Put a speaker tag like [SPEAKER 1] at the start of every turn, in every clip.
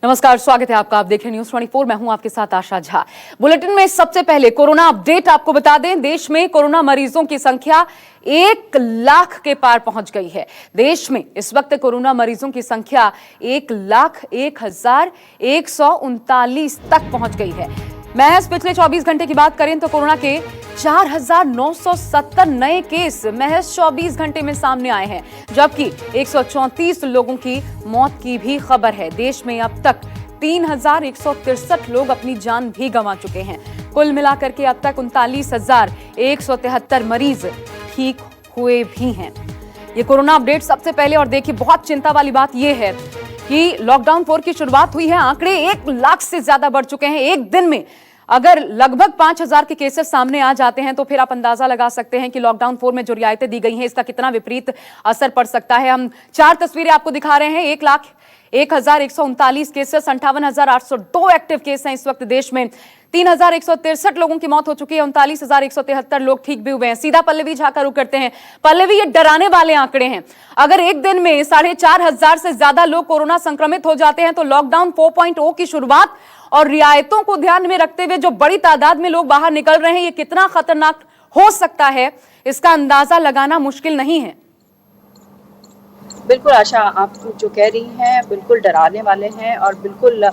[SPEAKER 1] नमस्कार, स्वागत है आपका। आप देख रहे हैं न्यूज़ 24। मैं हूं आपके साथ आशा झा। बुलेटिन में सबसे पहले कोरोना अपडेट आपको बता दें। देश में कोरोना मरीजों की संख्या 1 लाख के पार पहुंच गई है। देश में इस वक्त कोरोना मरीजों की संख्या 1,01,139 तक पहुंच गई है। महज पिछले 24 घंटे की बात करें तो कोरोना के 4,970 नए केस महज 24 घंटे में सामने आए हैं, जबकि 134 लोगों की मौत की भी खबर है। देश में अब तक 3,163 लोग अपनी जान भी गंवा चुके हैं। कुल मिलाकर के अब तक 39,173 मरीज ठीक हुए भी हैं। ये कोरोना अपडेट सबसे पहले। और देखिए, बहुत चिंता वाली बात यह है कि लॉकडाउन 4 की शुरुआत हुई है, आंकड़े 1 लाख से ज्यादा बढ़ चुके हैं। एक दिन में अगर लगभग 5,000 के केसेस सामने आ जाते हैं तो फिर आप अंदाजा लगा सकते हैं कि लॉकडाउन 4 में जो रियायतें दी गई हैं इसका कितना विपरीत असर पड़ सकता है। हम 4 तस्वीरें आपको दिखा रहे हैं। 1,01,139 केसेस, 58,802 एक्टिव केस हैं इस वक्त देश में। 3,163 लोगों की मौत हो चुकी है, 39,173 लोग ठीक भी हुए हैं। सीधा पल्लवी झा का रुख करते हैं। पल्लवी, ये डराने वाले आंकड़े हैं। अगर एक दिन में 4,500 से ज्यादा लोग कोरोना संक्रमित हो जाते हैं तो लॉकडाउन 4.0 की शुरुआत और रियायतों को ध्यान में रखते हुए जो बड़ी तादाद में लोग बाहर निकल रहे हैं, ये कितना खतरनाक हो सकता है, इसका अंदाजा लगाना मुश्किल नहीं है।
[SPEAKER 2] बिल्कुल आशा, आप जो कह रही हैं बिल्कुल डराने वाले हैं। और बिल्कुल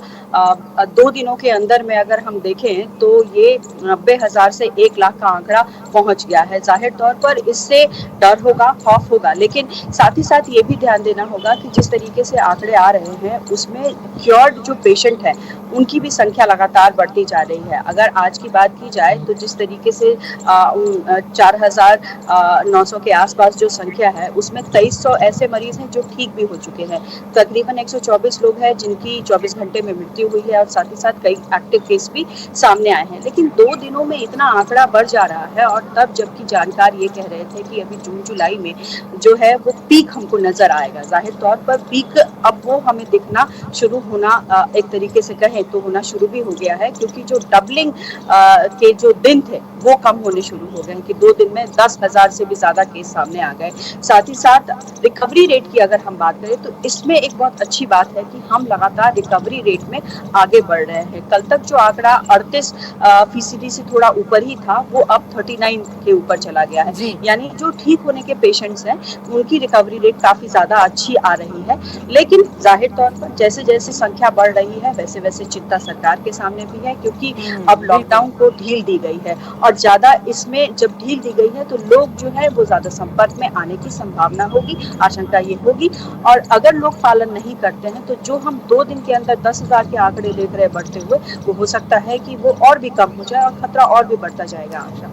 [SPEAKER 2] 2 दिनों के अंदर में अगर हम देखें तो ये 90,000 से 1 लाख का आंकड़ा पहुंच गया है। जाहिर तौर पर इससे डर होगा, खौफ होगा, लेकिन साथ ही साथ ये भी ध्यान देना होगा कि जिस तरीके से आंकड़े आ रहे हैं उसमें क्योर्ड जो पेशेंट है उनकी भी संख्या लगातार बढ़ती जा रही है। अगर आज की बात की जाए तो जिस तरीके से 4,900 के आसपास जो संख्या है उसमें 2,300 ऐसे मरीज हैं जो ठीक भी हो चुके हैं। तकरीबन 124 लोग हैं जिनकी 24 घंटे में मृत्यु हुई है और साथ ही साथ कई एक्टिव केस भी सामने आए हैं। लेकिन 2 दिनों में इतना आंकड़ा बढ़ जा रहा है, और तब जबकि जानकार ये कह रहे थे कि अभी जून जुलाई में जो है वो पीक हमको नजर आएगा। जाहिर तौर पर पीक अब वो हमें दिखना शुरू होना, एक तरीके से कहें तो होना शुरू भी हो गया है, क्योंकि जो डबलिंग के जो दिन थे वो कम होने शुरू हो गए हैं कि 2 दिन में 10,000 से भी ज्यादा केस सामने आ गए। साथ ही साथ रिकवरी रेट की अगर हम बात करें तो इसमें एक बहुत अच्छी बात है कि हम लगातार रिकवरी रेट में आगे बढ़ रहे हैं। कल तक जो आंकड़ा 38% से थोड़ा ऊपर ही था, वो अब 39 के ऊपर चला गया है। यानी जो ठीक होने के पेशेंट्स हैं उनकी रिकवरी रेट काफी ज्यादा अच्छी आ रही है। लेकिन जाहिर तौर पर जैसे जैसे संख्या बढ़ रही है वैसे वैसे चिंता सरकार के सामने भी है, क्योंकि अब लॉकडाउन को ढील दी गई है, और ज्यादा इसमें जब ढील दी गई है तो लोग जो है वो ज्यादा संपर्क में आने की संभावना होगी, आशंका ये होगी। और अगर लोग पालन नहीं करते हैं तो जो हम 2 दिन के अंदर 10,000 के आंकड़े देख रहे हैं बढ़ते हुए, वो हो सकता है कि वो और भी कम हो जाए और खतरा और भी बढ़ता जाएगा। आशा।